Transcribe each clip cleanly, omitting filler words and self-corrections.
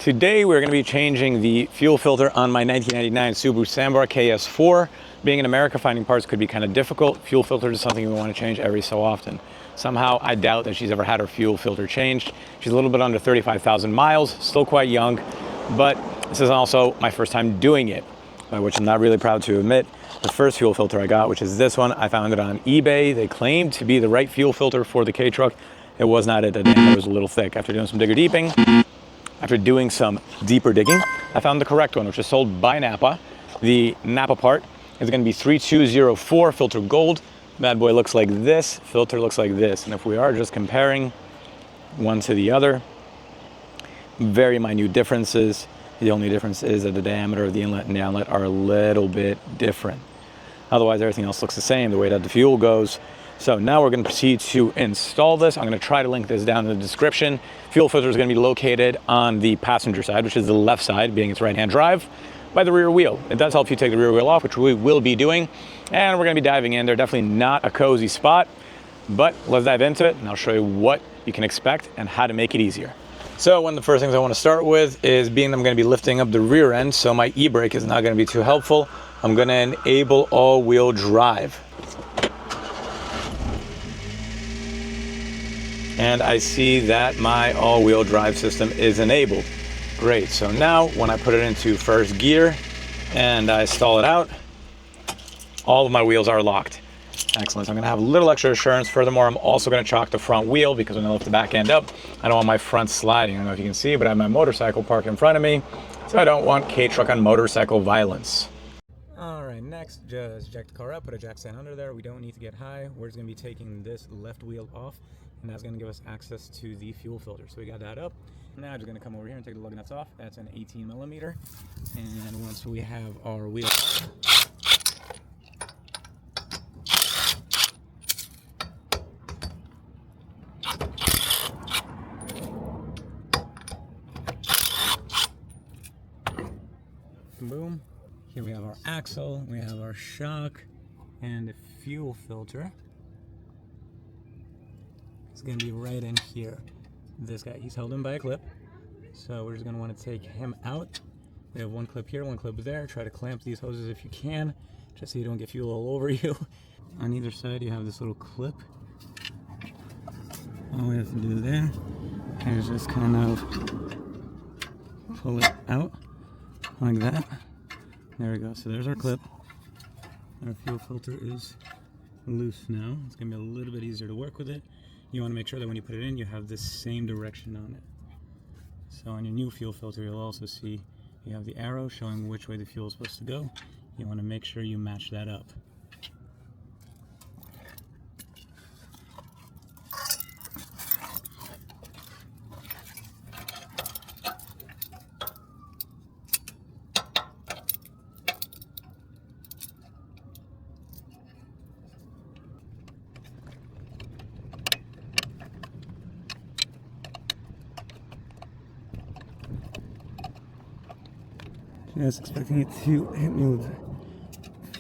Today we're going to be changing the fuel filter on my 1999 Subaru Sambar KS4. Being in America, finding parts could be kind of difficult. Fuel filter is something we want to change every so often. Somehow I doubt that she's ever had her fuel filter changed. She's a little bit under 35,000 miles, still quite young, but this is also my first time doing it, by which I'm not really proud to admit. The first fuel filter I got, which is this one, I found it on eBay. They claimed to be the right fuel filter for the K-Truck. It was not it. The diameter was a little thick. After doing some deeper digging, I found the correct one, which is sold by Napa. The Napa part is going to be 3204 filter gold. Bad boy looks like this, filter looks like this. And if we are just comparing one to the other, very minute differences. The only difference is that the diameter of the inlet and the outlet are a little bit different. Otherwise, everything else looks the same, the way that the fuel goes. So now we're going to proceed to install this. I'm going to try to link this down in the description. Fuel filter is going to be located on the passenger side, which is the left side, being its right-hand drive, by the rear wheel. It does help you take the rear wheel off, which we will be doing. And we're going to be diving in. They're definitely not a cozy spot, but let's dive into it and I'll show you what you can expect and how to make it easier. So one of the first things I want to start with is being that I'm going to be lifting up the rear end, so my e-brake is not going to be too helpful. I'm going to enable all-wheel drive. And I see that my all-wheel drive system is enabled. Great, so now when I put it into first gear and I stall it out, all of my wheels are locked. Excellent, so I'm gonna have a little extra assurance. Furthermore, I'm also gonna chock the front wheel because when I lift the back end up, I don't want my front sliding. I don't know if you can see, but I have my motorcycle parked in front of me, so I don't want K-Truck on motorcycle violence. All right, next, just jack the car up, put a jack stand under there. We don't need to get high. We're just gonna be taking this left wheel off, and that's gonna give us access to the fuel filter. So we got that up. Now I'm just gonna come over here and take the lug nuts off. That's an 18 millimeter. And once we have our wheel off, boom. Here we have our axle, we have our shock, and the fuel filter. It's gonna be right in here. This guy, he's held in by a clip, so we're just gonna want to take him out. We have one clip here, one clip there. Try to clamp these hoses if you can, just so you don't get fuel all over you. On either side you have this little clip. All we have to do there is just kind of pull it out like that. There we go, so there's our clip. Our fuel filter is loose now. It's gonna be a little bit easier to work with it. You want to make sure that when you put it in, you have the same direction on it. So on your new fuel filter, you'll also see you have the arrow showing which way the fuel is supposed to go. You want to make sure you match that up. Just expecting it to hit me with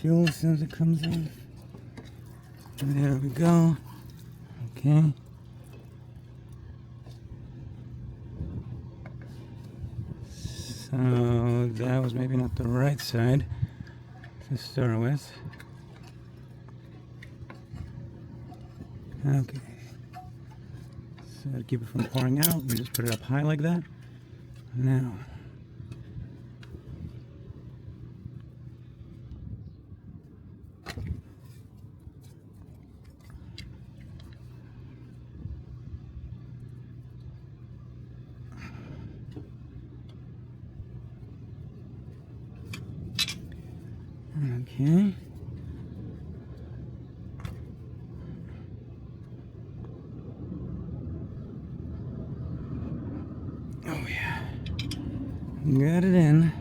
fuel as soon as it comes in. There we go. Okay. So that was maybe not the right side to start with. Okay. So to keep it from pouring out, we just put it up high like that. Now. Okay. Oh yeah. Got it in.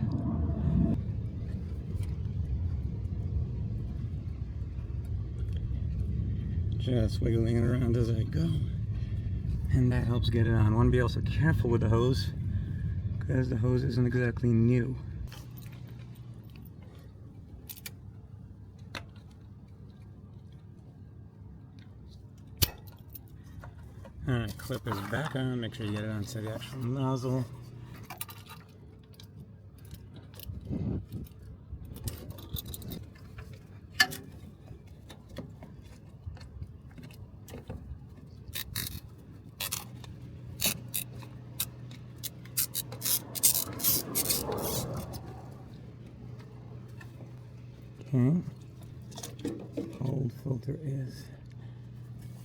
Just wiggling it around as I go. And that helps get it on. Want to be also careful with the hose, because the hose isn't exactly new. Alright, clip is back on. Make sure you get it onto the actual nozzle. Okay. Old filter is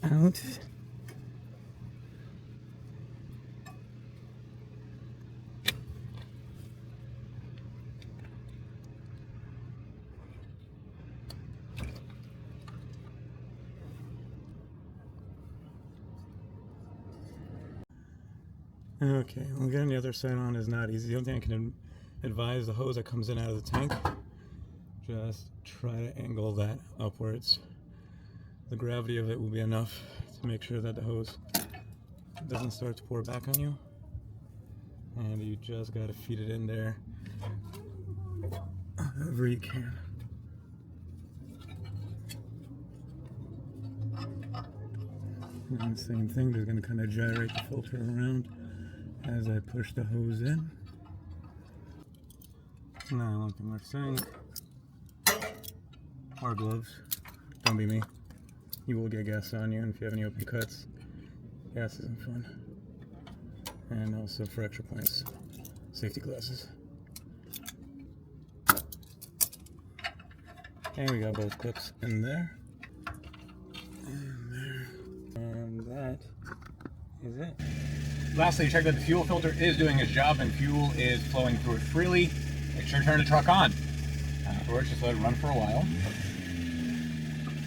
out. Okay, well, getting the other side on is not easy. The only thing I can advise, the hose that comes in out of the tank, just try to angle that upwards. The gravity of it will be enough to make sure that the hose doesn't start to pour back on you. And you just got to feed it in there however you can. And the same thing, they're going to kind of gyrate the filter around as I push the hose in. Now, one thing worth saying, wear gloves. Don't be me. You will get gas on you, and if you have any open cuts, gas isn't fun. And also, for extra points, safety glasses. And we got both clips in there. And there. And that is it. Lastly, check that the fuel filter is doing its job and fuel is flowing through it freely. Make sure to turn the truck on. Afterwards, just let it run for a while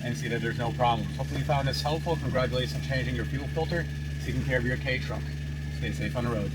and see that there's no problems. Hopefully you found this helpful. Congratulations on changing your fuel filter, taking care of your K truck. Stay safe on the road.